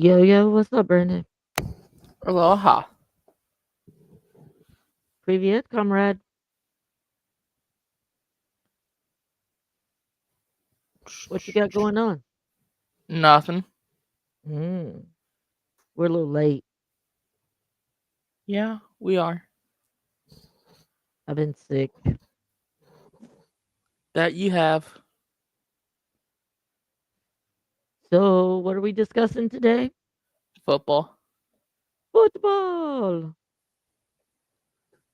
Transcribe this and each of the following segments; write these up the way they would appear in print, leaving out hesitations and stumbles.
Yo, what's up, Brandon? Aloha. Привет, comrade. What you got going on? Nothing. Mm, we're a little late. Yeah, we are. I've been sick. That you have. So, what are we discussing today? Football. Football.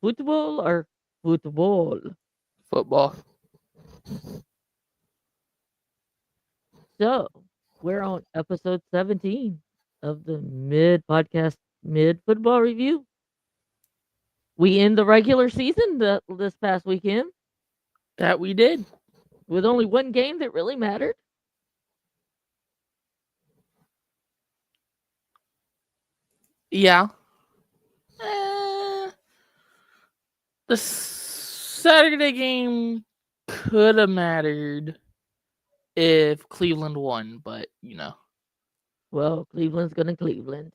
Football or football? Football. So, we're on episode 17 of the mid football review. We end the regular season this past weekend That we did. with only one game that really mattered. Yeah. Eh, the Saturday game could have mattered if Cleveland won, but Well, Cleveland's going to Cleveland.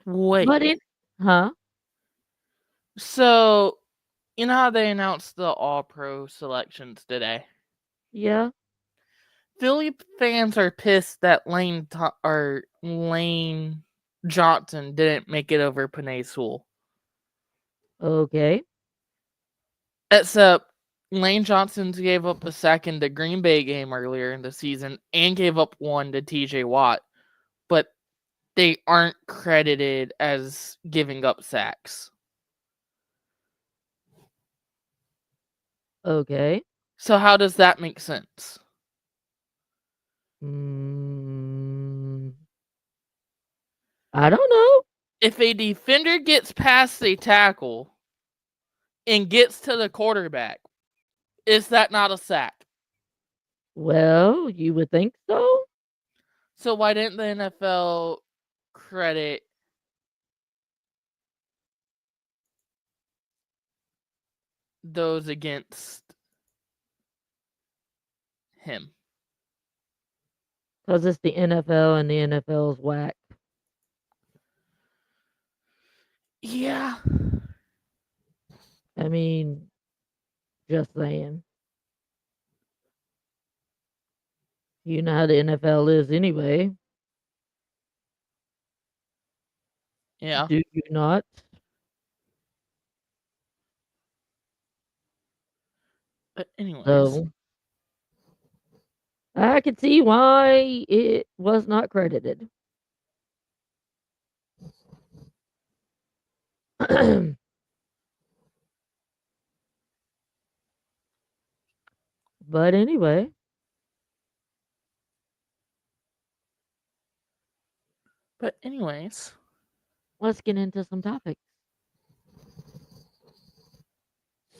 Wait. But it, huh? So, you know how they announced the All Pro selections today? Yeah. Philly fans are pissed that Lane Johnson didn't make it over Panay Sewell. Okay. Except Lane Johnson gave up a sack in the Green Bay game earlier in the season and gave up one to TJ Watt, but they aren't credited as giving up sacks. Okay. So how does that make sense? Mm, I don't know. If a defender gets past a tackle and gets to the quarterback, is that not a sack? Well, you would think so. So why didn't the NFL credit those against him? Because it's the NFL and the NFL's whack. Yeah. I mean, just saying. You know how the NFL is anyway. Yeah. Do you not? But anyways. So, I can see why it was not credited. But anyway, But anyways. let's get into some topics.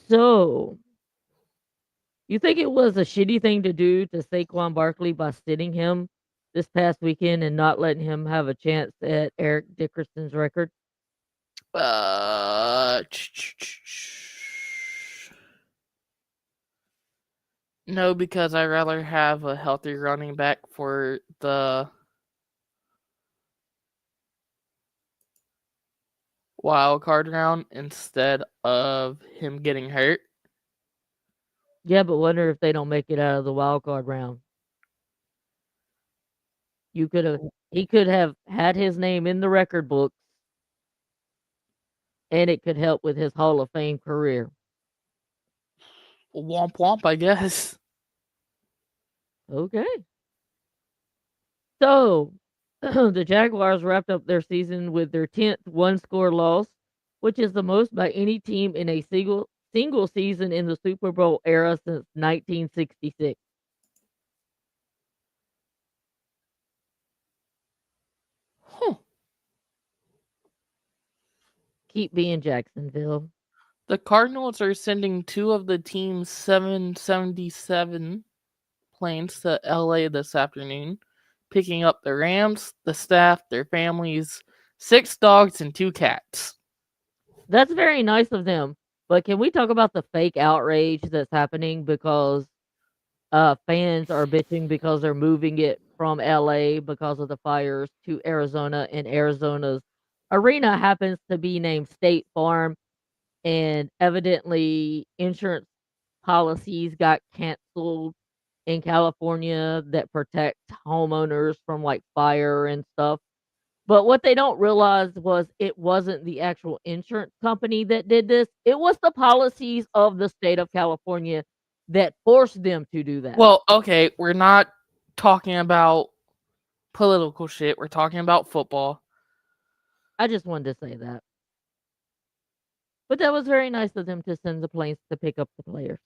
So, you think it was a shitty thing to do to Saquon Barkley by sitting him this past weekend and not letting him have a chance at Eric Dickerson's record? Uh, no, because I'd rather have a healthy running back for the wild card round instead of him getting hurt. Yeah, but wonder if they don't make it out of the wild card round. He could have had his name in the record books and it could help with his Hall of Fame career. Womp womp, I guess. Okay. So, the Jaguars wrapped up their season with their 10th one-score loss, which is the most by any team in a single season in the Super Bowl era since 1966. Huh. Keep being Jacksonville. The Cardinals are sending two of the team's 777 planes to LA this afternoon, picking up the Rams, the staff, their families, 6 dogs, and 2 cats. That's very nice of them. But can we talk about the fake outrage that's happening because fans are bitching because they're moving it from LA because of the fires to Arizona, and Arizona's arena happens to be named State Farm, and evidently insurance policies got canceled in California that protect homeowners from like fire and stuff. But what they don't realize was it wasn't the actual insurance company that did this. It was the policies of the state of California that forced them to do that. Well, okay, we're not talking about political shit. We're talking about football. I just wanted to say that. But that was very nice of them to send the planes to pick up the players.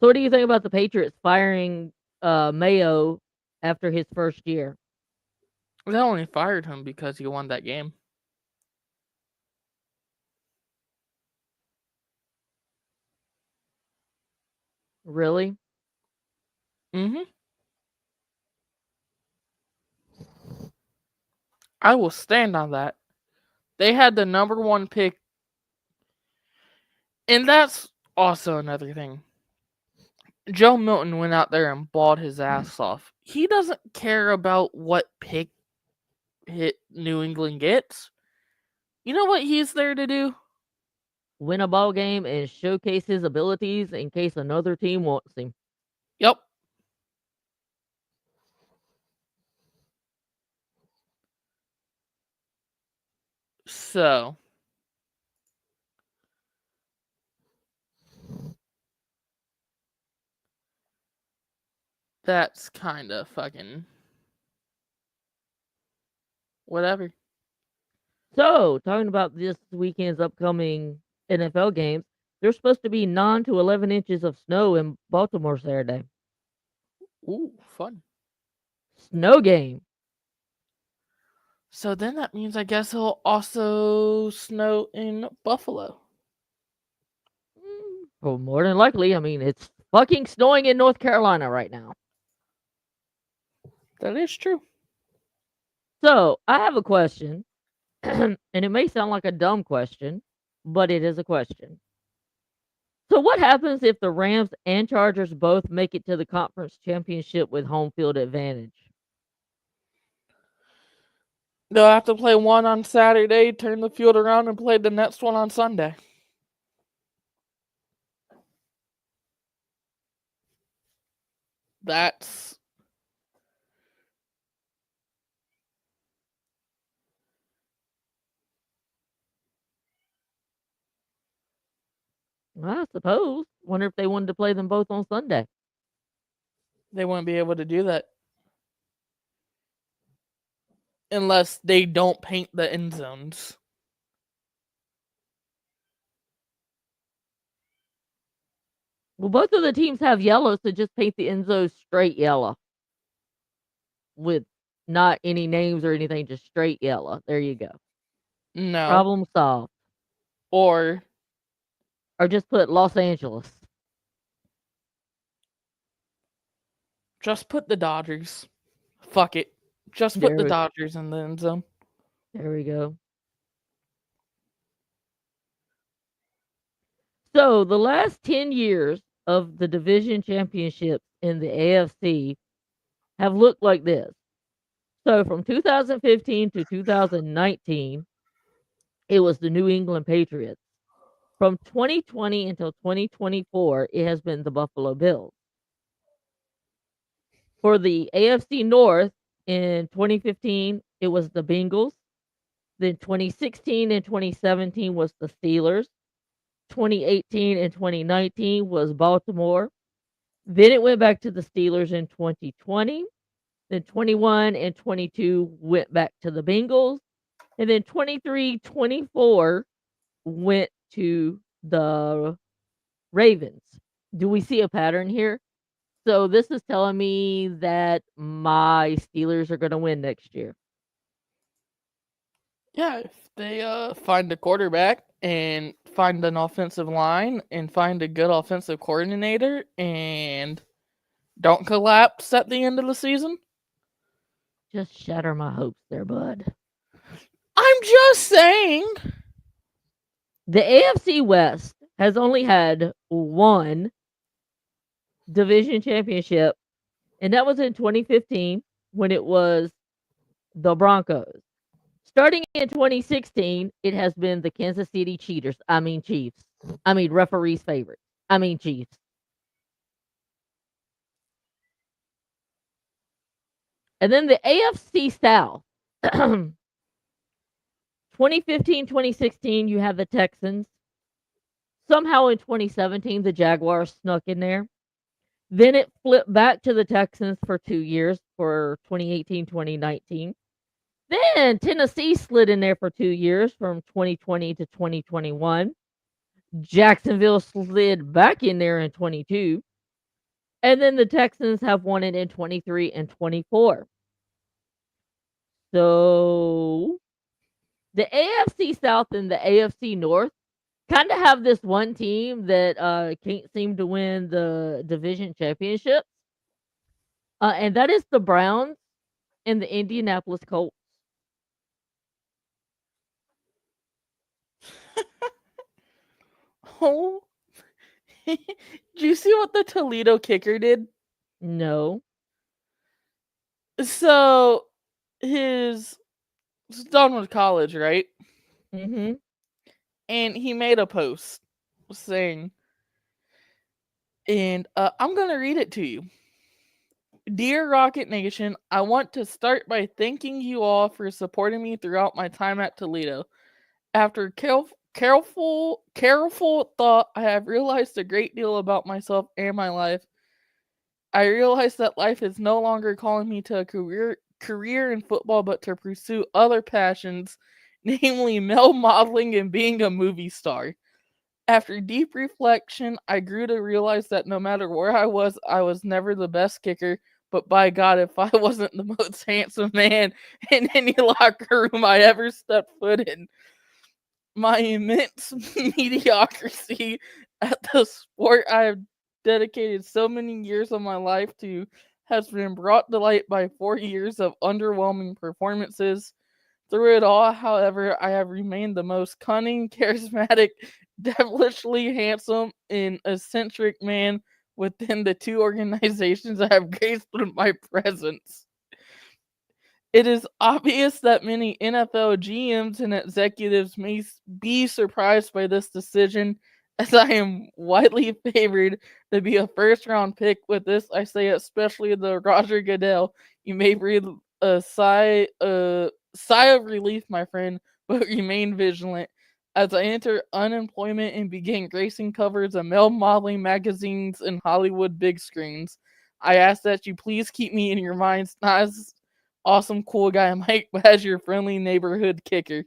So what do you think about the Patriots firing Mayo after his first year? They only fired him because he won that game. Really? Mm-hmm. I will stand on that. They had the number one pick, and that's also another thing. Joe Milton went out there and balled his ass off. He doesn't care about what pick hit New England gets. You know what he's there to do? Win a ball game and showcase his abilities in case another team wants him. Yep. So that's kind of fucking whatever. So, talking about this weekend's upcoming NFL games, there's supposed to be 9 to 11 inches of snow in Baltimore Saturday. Ooh, fun. Snow game. So then that means I guess it'll also snow in Buffalo. Well, more than likely. I mean, it's fucking snowing in North Carolina right now. That is true. So, I have a question, and it may sound like a dumb question, but it is a question. So, what happens if the Rams and Chargers both make it to the conference championship with home field advantage? They'll have to play one on Saturday, turn the field around, and play the next one on Sunday. That's I suppose. Wonder if they wanted to play them both on Sunday. they wouldn't be able to do that unless they don't paint the end zones. Well, both of the teams have yellow, so just paint the end zone straight yellow with not any names or anything, just straight yellow. There you go. No. Problem solved. Or Or just put Los Angeles. just put the Dodgers. Fuck it. Just put There the we, Dodgers in the end zone. there we go. So the last 10 years of the division championships in the AFC have looked like this. So from 2015 to 2019, it was the New England Patriots. From 2020 until 2024, it has been the Buffalo Bills. For the AFC North in 2015, it was the Bengals. Then 2016 and 2017 was the Steelers. 2018 and 2019 was Baltimore. Then it went back to the Steelers in 2020. Then 21 and 22 went back to the Bengals. And then 23-24 went to the Ravens. Do we see a pattern here? So this is telling me that my Steelers are going to win next year. Yeah, if they find a quarterback and find an offensive line and find a good offensive coordinator and don't collapse at the end of the season. Just shatter my hopes there, bud. I'm just saying. The AFC West has only had one division championship, and that was in 2015 when it was the Broncos. Starting in 2016, it has been the Kansas City Cheaters. I mean Chiefs. I mean referees' favorites. I mean Chiefs. And then the AFC South. 2015, 2016, you have the Texans. Somehow in 2017, the Jaguars snuck in there. Then it flipped back to the Texans for 2 years for 2018, 2019. Then Tennessee slid in there for 2 years from 2020 to 2021. Jacksonville slid back in there in 22. And then the Texans have won it in 23 and 24. So the AFC South and the AFC North kind of have this one team that can't seem to win the division championships. And that is the Browns and the Indianapolis Colts. Oh, did you see what the Toledo kicker did? No. So his done with college, right? Mm-hmm. And he made a post saying, and I'm gonna read it to you. Dear Rocket Nation, I want to start by thanking you all for supporting me throughout my time at Toledo. After careful thought, I have realized a great deal about myself and my life. I realized that life is no longer calling me to a career in football, but to pursue other passions, namely male modeling and being a movie star. After deep reflection, I grew to realize that no matter where I was never the best kicker, but by God, if I wasn't the most handsome man in any locker room I ever stepped foot in, my immense mediocrity at the sport I have dedicated so many years of my life to has been brought to light by 4 years of underwhelming performances. Through it all, however, I have remained the most cunning, charismatic, devilishly handsome, and eccentric man within the two organizations I have graced with my presence. It is obvious that many NFL GMs and executives may be surprised by this decision, as I am widely favored to be a first round pick. With this, I say especially the Roger Goodell. You may breathe a sigh of relief, my friend, but remain vigilant. As I enter unemployment and begin gracing covers of male modeling magazines and Hollywood big screens, I ask that you please keep me in your minds, not as awesome cool guy Mike, but as your friendly neighborhood kicker.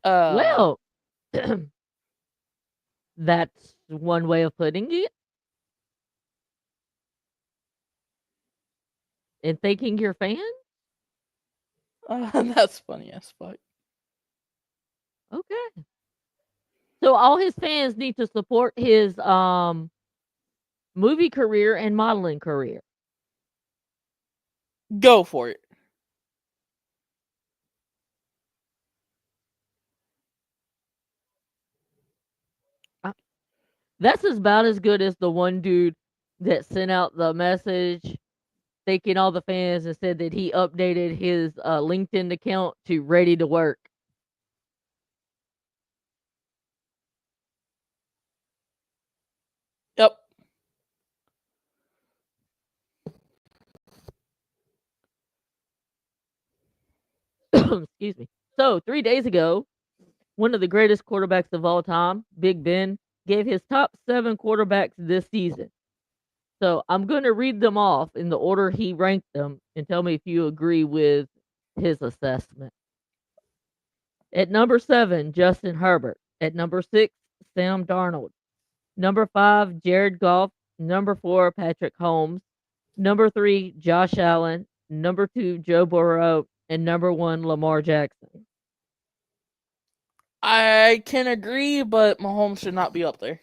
uh Well, that's one way of putting it. And thanking your fans? that's funny as fuck. Okay. So all his fans need to support his movie career and modeling career. Go for it. Uh, That's about as good as the one dude that sent out the message thanking all the fans and said that he updated his LinkedIn account to ready to work. Yep. Excuse me. So 3 days ago, one of the greatest quarterbacks of all time, Big Ben, gave his top 7 quarterbacks this season. So I'm going to read them off in the order he ranked them and tell me if you agree with his assessment. At number 7, Justin Herbert. At number 6, Sam Darnold. Number 5, Jared Goff. Number 4, Patrick Holmes. Number 3, Josh Allen. Number 2, Joe Burrow. And number 1, Lamar Jackson. I can agree, but Mahomes should not be up there.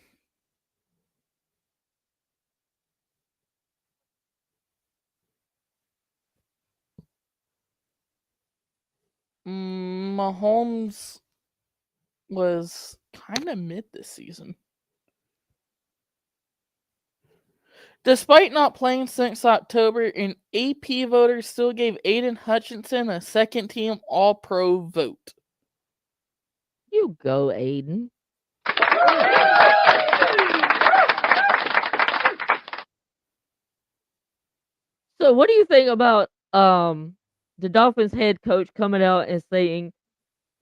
Mahomes was kind of mid this season. Despite not playing since October, an AP voter still gave Aiden Hutchinson a second team All Pro vote. You go, Aiden. So, what do you think about the Dolphins head coach coming out and saying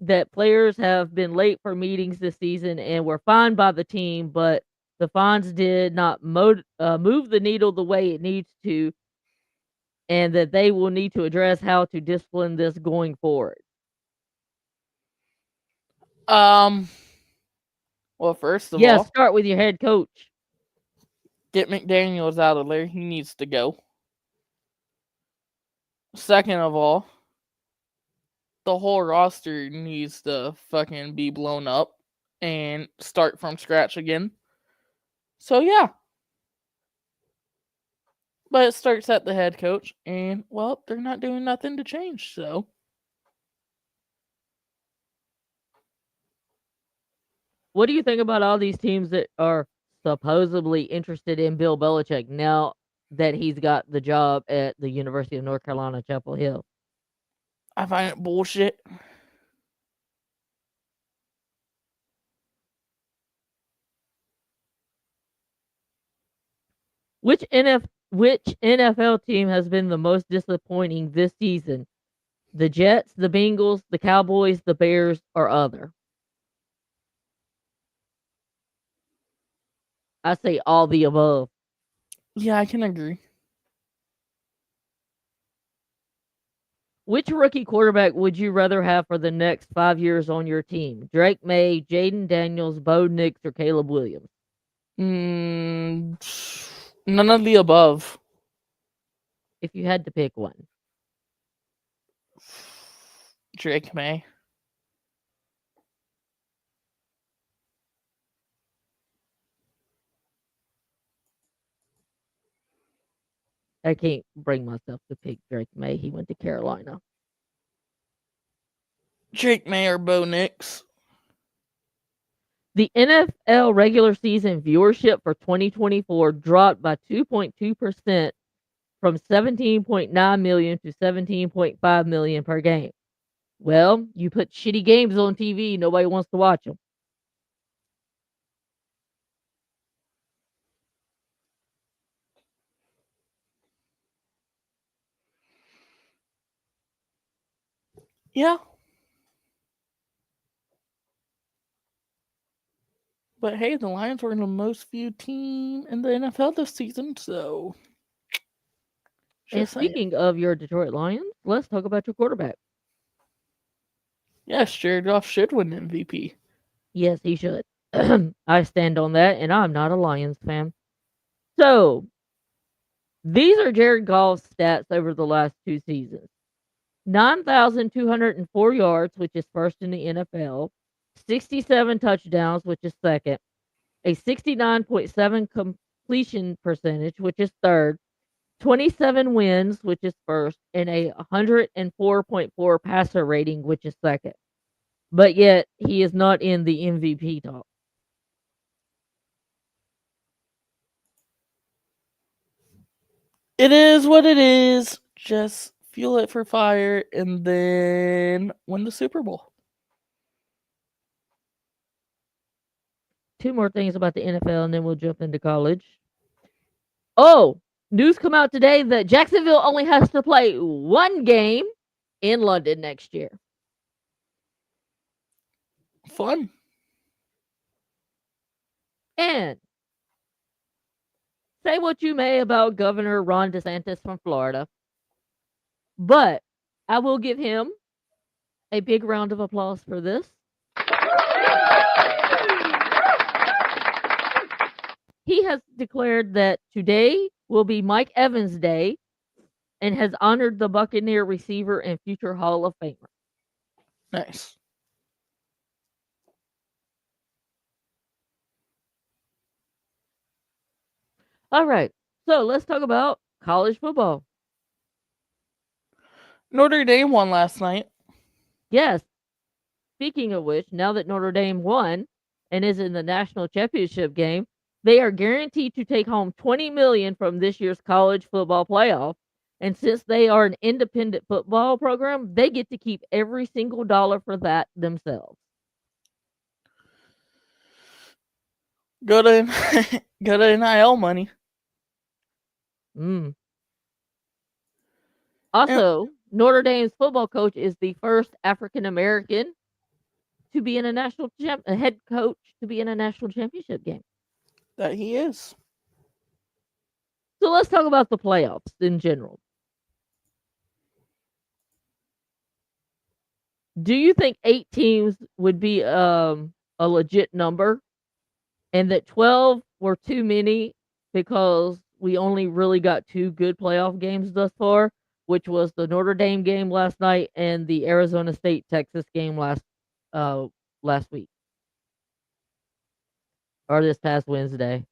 that players have been late for meetings this season and were fined by the team, but the fines did not move the needle the way it needs to, and that they will need to address how to discipline this going forward? Well, first of Yeah, all, start with your head coach. get McDaniels out of there. He needs to go. Second of all, the whole roster needs to fucking be blown up and start from scratch again. So yeah. But it starts at the head coach, and well, they're not doing nothing to change, so. What do you think about all these teams that are supposedly interested in Bill Belichick now that he's got the job at the University of North Carolina, Chapel Hill? I find it bullshit. Which NFL team has been the most disappointing this season? The Jets, the Bengals, the Cowboys, the Bears, or other? I say all the above. Yeah, I can agree. Which rookie quarterback would you rather have for the next 5 years on your team? Drake May, Jaden Daniels, Bo Nix, or Caleb Williams? None of the above. If you had to pick one. Drake May. I can't bring myself to pick Drake May. He went to Carolina. Drake May or Bo Nix. The NFL regular season viewership for 2024 dropped by 2.2% from 17.9 million to 17.5 million per game. Well, you put shitty games on TV, nobody wants to watch them. Yeah. But hey, the Lions were the most viewed team in the NFL this season, so. And Just saying. speaking of your Detroit Lions, let's talk about your quarterback. Yes, Jared Goff should win MVP. Yes, he should. I stand on that, and I'm not a Lions fan. So, these are Jared Goff's stats over the last two seasons. 9,204 yards, which is first in the NFL, 67 touchdowns, which is second, a 69.7 completion percentage, which is third, 27 wins, which is first, and a 104.4 passer rating, which is second. But yet, he is not in the MVP talk. It is what it is. Just fuel it for fire and then win the Super Bowl. Two more things about the NFL, and then we'll jump into college. Oh, news come out today that Jacksonville only has to play one game in London next year. Fun. And say what you may about Governor Ron DeSantis from Florida, but I will give him a big round of applause for this. He has declared that today will be Mike Evans Day and has honored the Buccaneer receiver and future Hall of Famer. Nice. All right, so let's talk about college football. Notre Dame won last night. Yes. Speaking of which, now that Notre Dame won and is in the national championship game, they are guaranteed to take home 20 million from this year's college football playoff. And since they are an independent football program, they get to keep every single dollar for that themselves. Go to go to NIL money. Mm. And Also, Notre Dame's football coach is the first African American to be in a head coach to be in a national championship game. that he is. So let's talk about the playoffs in general. Do you think 8 teams would be a legit number and that 12 were too many because we only really got 2 good playoff games thus far, which was the Notre Dame game last night and the Arizona State Texas game uh last week or this past Wednesday?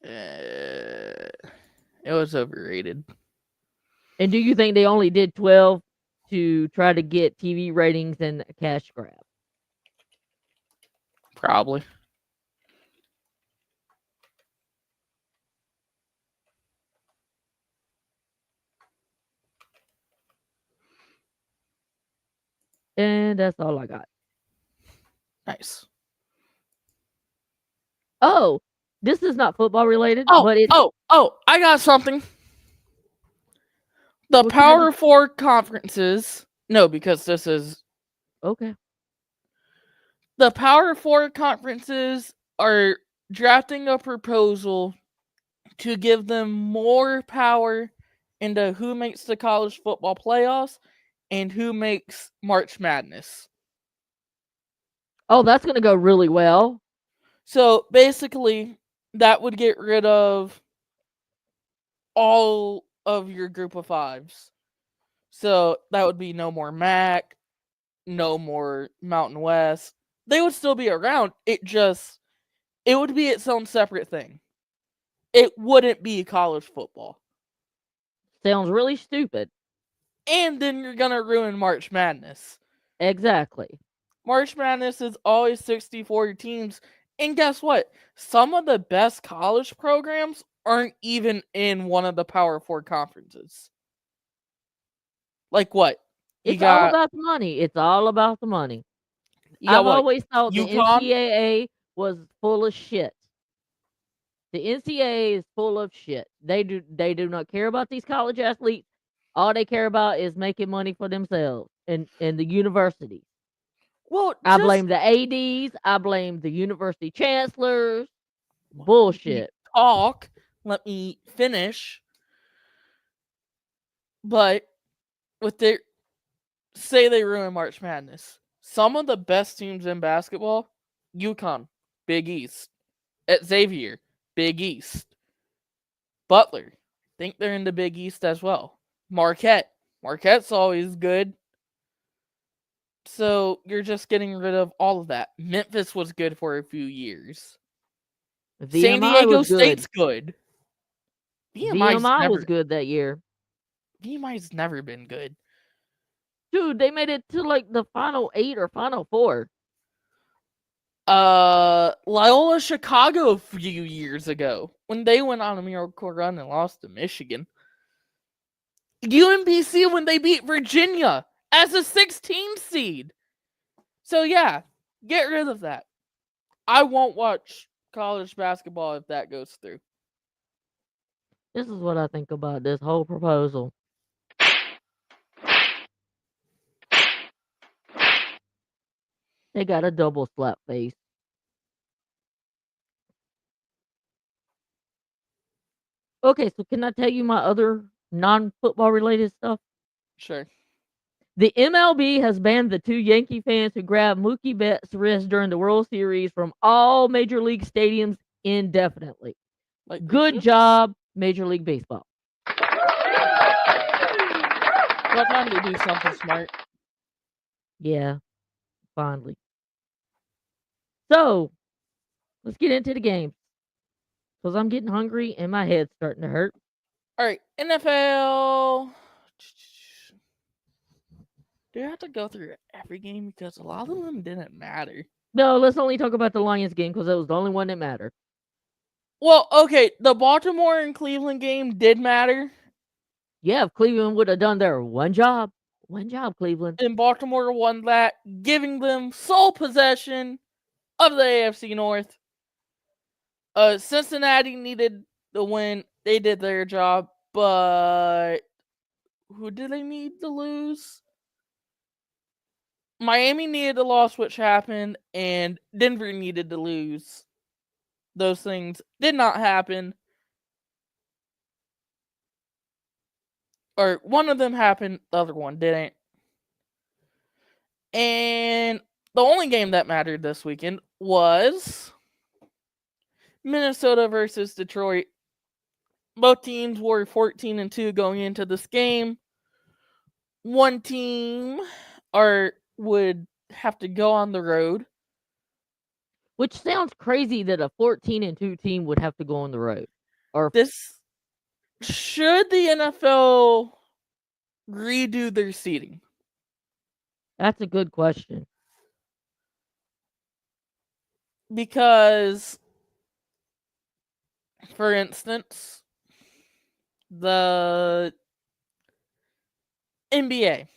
It was overrated. And do you think they only did 12 to try to get TV ratings and a cash grab? Probably. And that's all I got. Nice. Oh, this is not football related, Oh, but it's I got something. The what you got. Power Four conferences. No, because this is Okay. the Power Four conferences are drafting a proposal to give them more power into who makes the college football playoffs and who makes March Madness. Oh, that's going to go really well. So basically, that would get rid of all of your group of fives. So that would be no more MAC, no more Mountain West. They would still be around. It would be its own separate thing. It wouldn't be college football. Sounds really stupid. And then you're going to ruin March Madness. Exactly. March Madness is always 64 teams. And guess what? Some of the best college programs aren't even in one of the Power Four conferences. Like what? You It's all got about the money. It's all about the money. you got I've what? always thought the UConn? NCAA was full of shit. The NCAA is full of shit. They do not care about these college athletes. All they care about is making money for themselves and the universities. Well, I just blame the ADs. I blame the university chancellors. let me Bullshit. talk. Let me finish. But with their say they ruin March Madness. Some of the best teams in basketball, UConn, Big East. At Xavier, Big East. Butler, think they're in the Big East as well. Marquette's always good. So you're just getting rid of all of that. Memphis was good for a few years. San VMI Diego was good. State's good. VMI's VMI was never good that year. VMI's never been good. Dude, they made it to like the final 8 or final 4. Loyola Chicago a few years ago when they went on a miracle run and lost to Michigan. UMBC when they beat Virginia as a 16 seed. So yeah, get rid of that. I won't watch college basketball if that goes through. This is what I think about this whole proposal. They got a double slap face. Okay, so can I tell you my other non-football related stuff? Sure. The MLB has banned the 2 Yankee fans who grabbed Mookie Betts' wrist during the World Series from all major league stadiums indefinitely. Like Good job, Major League Baseball. What time to do something smart? Yeah, finally. So, let's get into the game. Because I'm getting hungry and my head's starting to hurt. All right, NFL. Do you have to go through every game? Because a lot of them didn't matter. No, let's only talk about the Lions game because it was the only one that mattered. Well, okay, the Baltimore and Cleveland game did matter. Yeah, if Cleveland would have done their one job, Cleveland. And Baltimore won that, giving them sole possession of the AFC North. Cincinnati needed the win. They did their job, but who did they need to lose? Miami needed to loss, which happened, and Denver needed to lose. Those things did not happen. Or one of them happened, the other one didn't. And the only game that mattered this weekend was Minnesota versus Detroit. Both teams were 14-2 going into this game. One team would have to go on the road. Which sounds crazy that a 14-2 team would have to go on the road. Or This should the NFL redo their seating? that's a good question. Because, for instance, the NBA,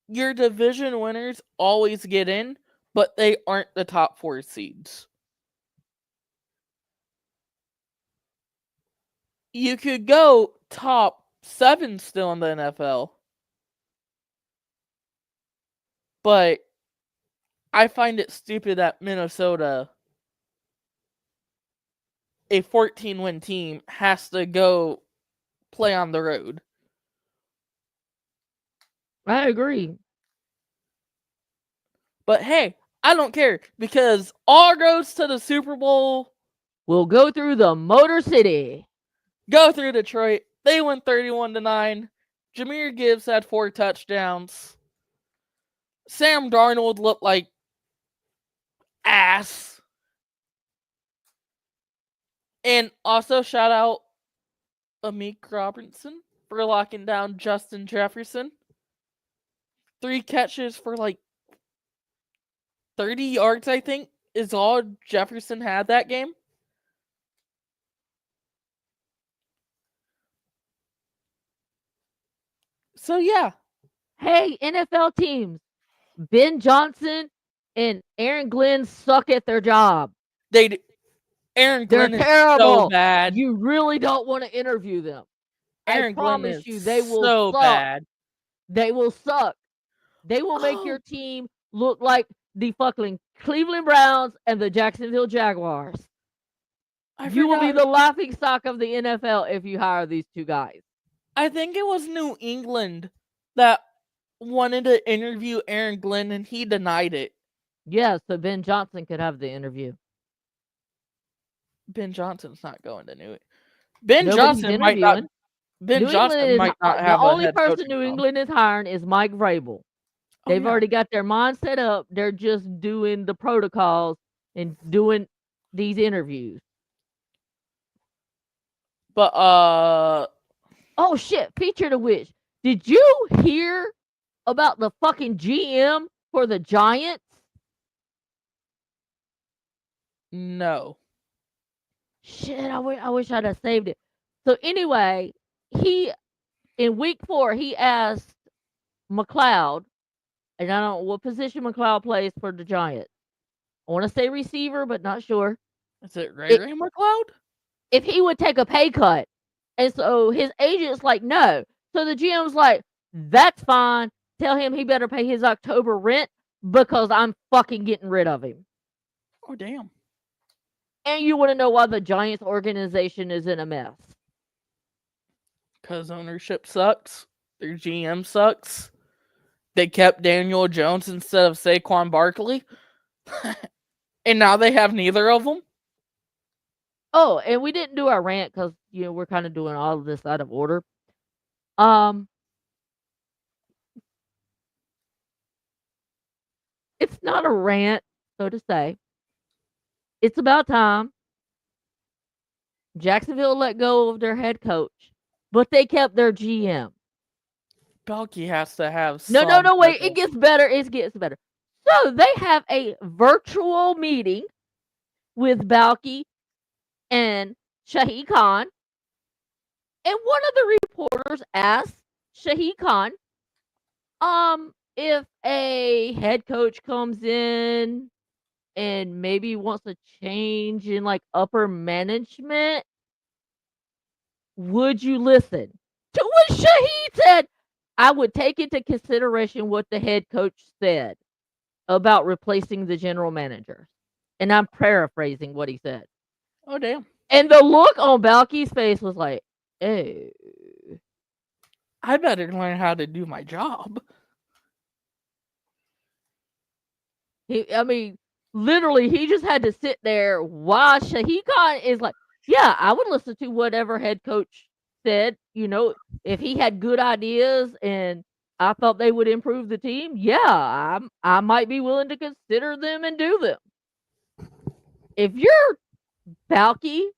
your division winners always get in, but they aren't the top 4 seeds. You could go top 7 still in the NFL. But I find it stupid that Minnesota, a 14-win team, has to go play on the road. I agree. But hey, I don't care because all roads to the Super Bowl We'll go through the Motor City. go through Detroit. They win 31-9. Jahmyr Gibbs had 4 touchdowns. Sam Darnold looked like ass. And also shout out Amik Robertson for locking down Justin Jefferson. 3 catches for like 30 yards, I think, is all Jefferson had that game. So yeah. Hey, NFL teams. Ben Johnson and Aaron Glenn suck at their job. Aaron They're Glenn is terrible. so bad. You really don't want to interview them. Aaron I Glenn promise is you, they will so suck. bad. They will suck. They will make your team look like the fucking Cleveland Browns and the Jacksonville Jaguars. You will be the laughing stock of the NFL if you hire these two guys. I think it was New England that wanted to interview Aaron Glenn and he denied it. Yeah, so Ben Johnson could have the interview. Ben Johnson's not going to New England. Ben Nobody's Johnson might not. interviewing. Ben New Johnson England might not the have a only head person coaching New job. England is hiring is Mike Vrabel. They've yeah. already got their mind set up. They're just doing the protocols and doing these interviews. But Oh shit, feature to which. Did you hear about the fucking GM for the Giants? no. Shit, I wish I'd have saved it. So anyway, he in week 4 he asked McLeod, and I don't know what position McLeod plays for the Giants. I want to say receiver, but not sure. Is it Ray McLeod? If he would take a pay cut. And so his agent's like, no. So the GM's like, that's fine. Tell him he better pay his October rent because I'm fucking getting rid of him. Oh, damn. And you want to know why the Giants organization is in a mess? Because ownership sucks. Their GM sucks. They kept Daniel Jones instead of Saquon Barkley. And now they have neither of them. Oh, and we didn't do our rant because, you know, we're kind of doing all of this out of order. It's not a rant, so to say. It's about time. Jacksonville let go of their head coach, but they kept their GM. Belky has to have No, some type wait. It of. gets better. It gets better. So they have a virtual meeting with Balky and Shahid Khan. And one of the reporters asked Shahid Khan, if a head coach comes in and maybe wants a change in like upper management, would you listen? To which Shahid said, I would take into consideration what the head coach said about replacing the general manager. And I'm paraphrasing what he said. Oh damn! And the look on Balky's face was like, oh. I better learn how to do my job. I mean, literally, he just had to sit there while Shahid Khan is like, yeah, I would listen to whatever head coach said. If he had good ideas and I thought they would improve the team, yeah, I might be willing to consider them and do them. If you're Balky,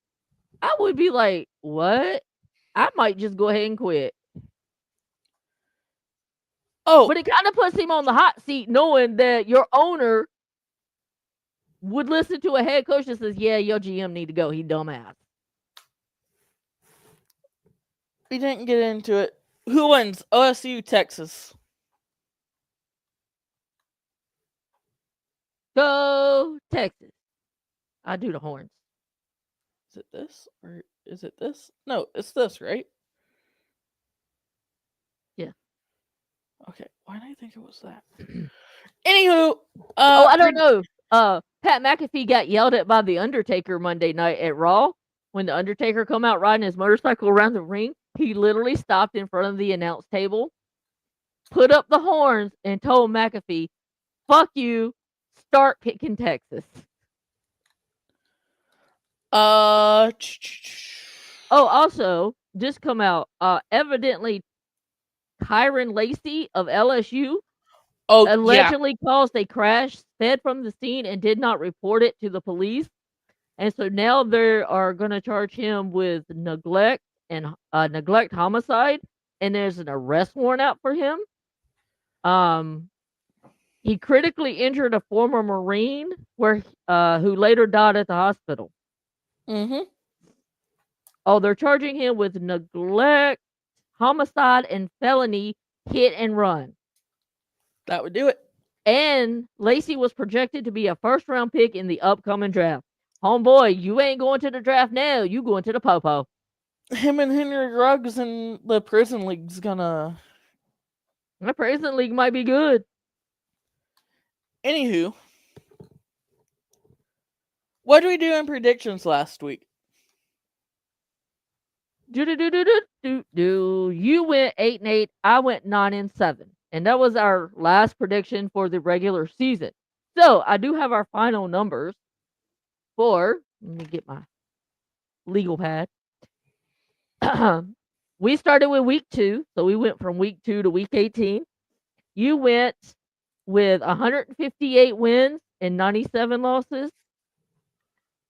I would be like, what? I might just go ahead and quit. Oh, But it kind of puts him on the hot seat knowing that your owner would listen to a head coach that says, yeah, your GM need to go. He dumbass. we didn't get into it. Who wins? OSU, Texas. Go Texas. I do the horns. Is it this or is it this? No, it's this, right? Yeah. Okay. Why did I think it was that? Anywho, I don't know. Pat McAfee got yelled at by the Undertaker Monday night at Raw when the Undertaker come out riding his motorcycle around the ring. He literally stopped in front of the announce table, put up the horns, and told McAfee, "Fuck you, start picking Texas." Oh, also, just come out. Evidently, Kyron Lacey of LSU oh yeah. allegedly caused a crash, sped from the scene, and did not report it to the police. And so now they are going to charge him with neglect and neglect homicide, and there's an arrest warrant out for him. He critically injured a former Marine who later died at the hospital. Mm-hmm. Oh, they're charging him with neglect, homicide, and felony hit and run. That would do it. And Lacey was projected to be a first round pick in the upcoming draft. Homeboy, you ain't going to the draft now. You going to the popo. Him and Henry Ruggs in the prison league's gonna. The prison league might be good. Anywho, what did we do in predictions last week? You went 8-8. I went 9-7. And that was our last prediction for the regular season. So I do have our final numbers for, let me get my legal pad. We started with week 2. So we went from week 2 to week 18. You went with 158 wins and 97 losses.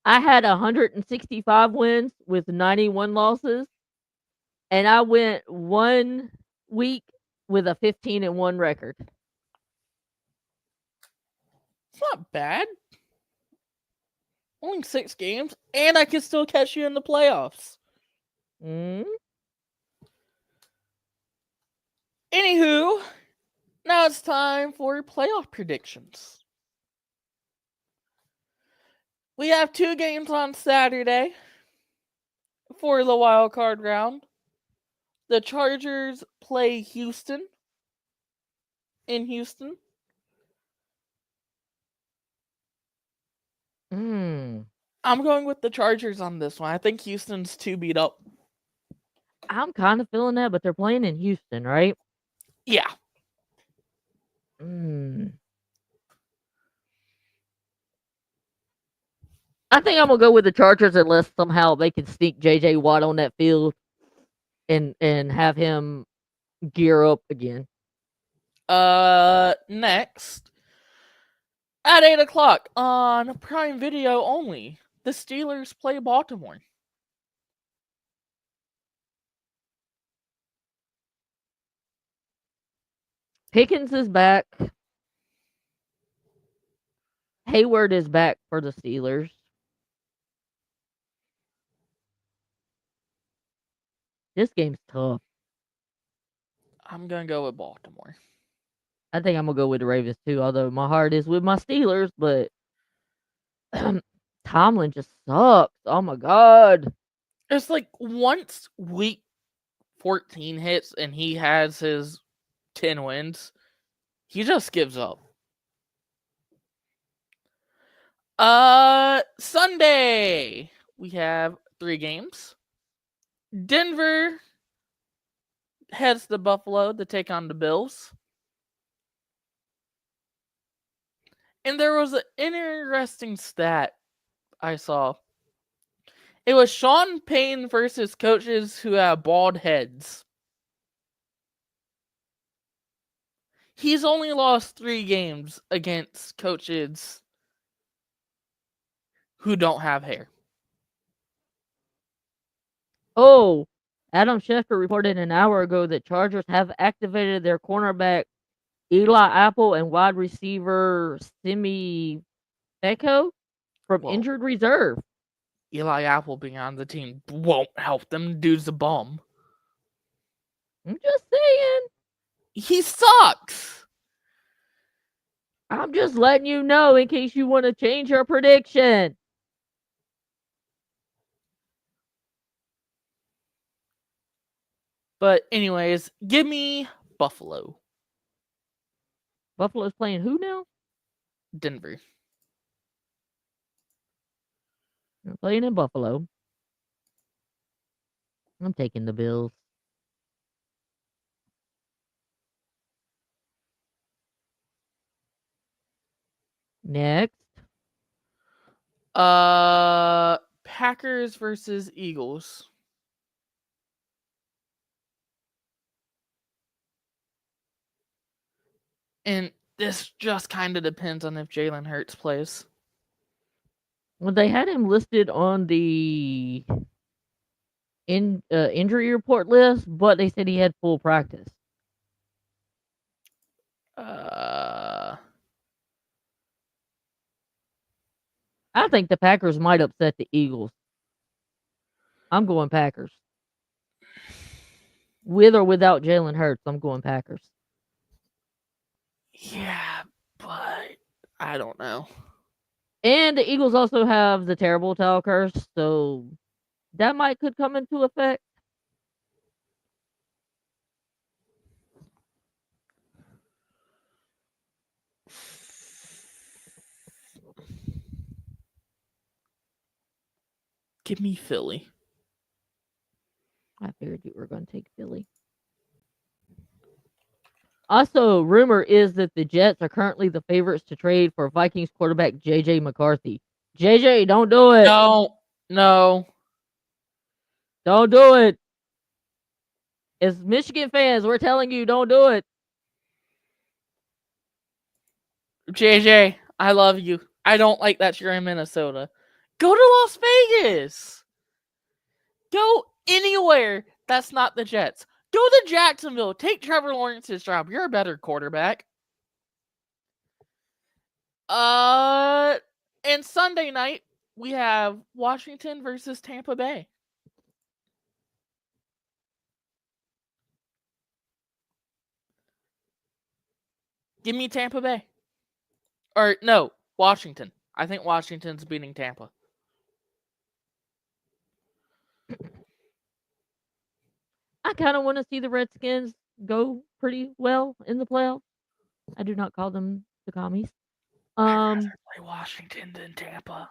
I had 165 wins with 91 losses. And I went 1 week with a 15-1 record. It's not bad. Only 6 games, and I can still catch you in the playoffs. Anywho, now it's time for playoff predictions. We have 2 games on Saturday for the wild card round. The Chargers play Houston in Houston. I'm going with the Chargers on this one. I think Houston's too beat up. I'm kind of feeling that, but they're playing in Houston, right? Yeah. I think I'm gonna go with the Chargers unless somehow they can sneak JJ Watt on that field and have him gear up again. Next at 8:00 on Prime Video only, the Steelers play Baltimore. Pickens is back. Hayward is back for the Steelers. This game's tough. I'm gonna go with Baltimore. I think I'm gonna go with the Ravens too, although my heart is with my Steelers, but Tomlin just sucks. Oh my god. It's like once week 14 hits and he has his 10 wins, he just gives up. Sunday we have 3 games. Denver heads to Buffalo to take on the Bills. And there was an interesting stat I saw. It was Sean Payne versus coaches who have bald heads. He's only lost 3 games against coaches who don't have hair. Oh, Adam Schefter reported an hour ago that Chargers have activated their cornerback Eli Apple and wide receiver Simi Becco from Well, injured reserve. Eli Apple being on the team won't help them. Dude's a bum. I'm just saying. He sucks. I'm just letting you know in case you want to change your prediction. But anyways, give me Buffalo. Buffalo's playing who now? Denver. They're playing in Buffalo. I'm taking the Bills. Next. Packers versus Eagles. And this just kind of depends on if Jalen Hurts plays. Well, they had him listed on the injury report list, but they said he had full practice. I think the Packers might upset the Eagles. I'm going Packers. With or without Jalen Hurts, I'm going Packers. Yeah, but I don't know. And the Eagles also have the terrible towel curse, so that could come into effect. Give me Philly. I figured you were going to take Philly. Also, rumor is that the Jets are currently the favorites to trade for Vikings quarterback JJ McCarthy. JJ, don't do it. No. Don't do it. As Michigan fans, we're telling you, don't do it. JJ, I love you. I don't like that you're in Minnesota. Go to Las Vegas. Go anywhere that's not the Jets. Go to Jacksonville. Take Trevor Lawrence's job. You're a better quarterback. And Sunday night, we have Washington versus Tampa Bay. Give me Tampa Bay. Or, no, Washington. I think Washington's beating Tampa. I kind of want to see the Redskins go pretty well in the playoffs. I do not call them the commies. I'd rather play Washington than Tampa.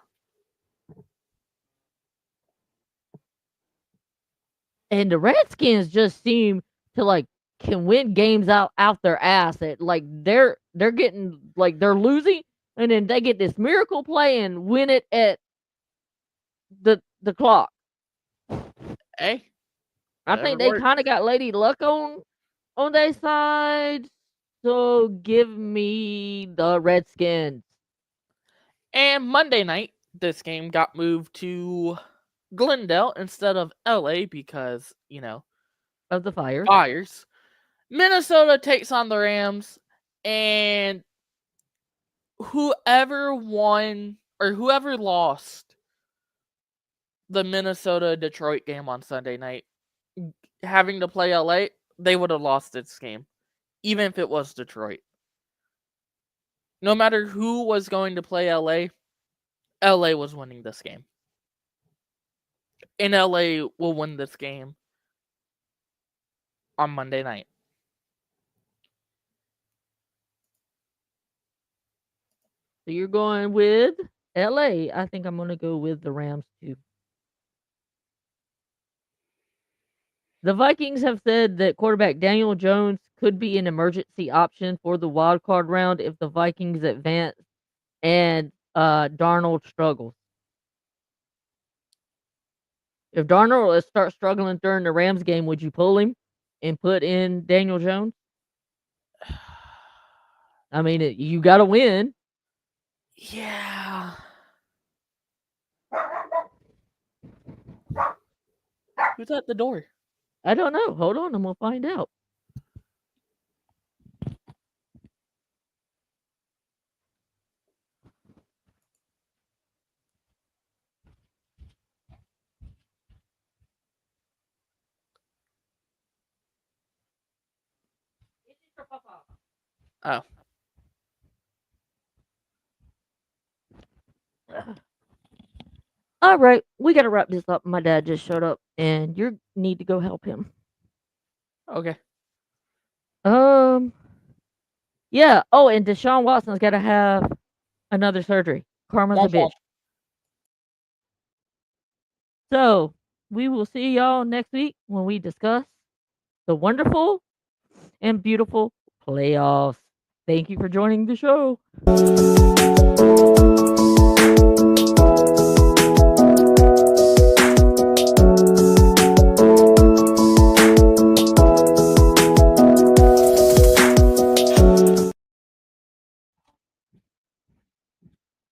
And the Redskins just seem to can win games out their ass. At they're getting they're losing, and then they get this miracle play and win it at the clock. Hey, I think they kind of got Lady Luck on their side. So give me the Redskins. And Monday night, this game got moved to Glendale instead of LA because, Of the Fires. Minnesota takes on the Rams, and whoever won or whoever lost the Minnesota Detroit game on Sunday night, having to play LA, they would have lost this game, even if it was Detroit. No matter who was going to play LA was winning this game. And LA will win this game on Monday night. So you're going with LA. I think I'm going to go with the Rams too. The Vikings have said that quarterback Daniel Jones could be an emergency option for the wild card round if the Vikings advance and Darnold struggles. If Darnold starts struggling during the Rams game, would you pull him and put in Daniel Jones? I mean, you got to win. Yeah. Who's at the door? I don't know. Hold on, I'm gonna find out. Oh. All right, we got to wrap this up. My dad just showed up, and you need to go help him. Okay. Yeah. Oh, and Deshaun Watson's got to have another surgery. Karma's a bitch. So we will see y'all next week when we discuss the wonderful and beautiful playoffs. Thank you for joining the show.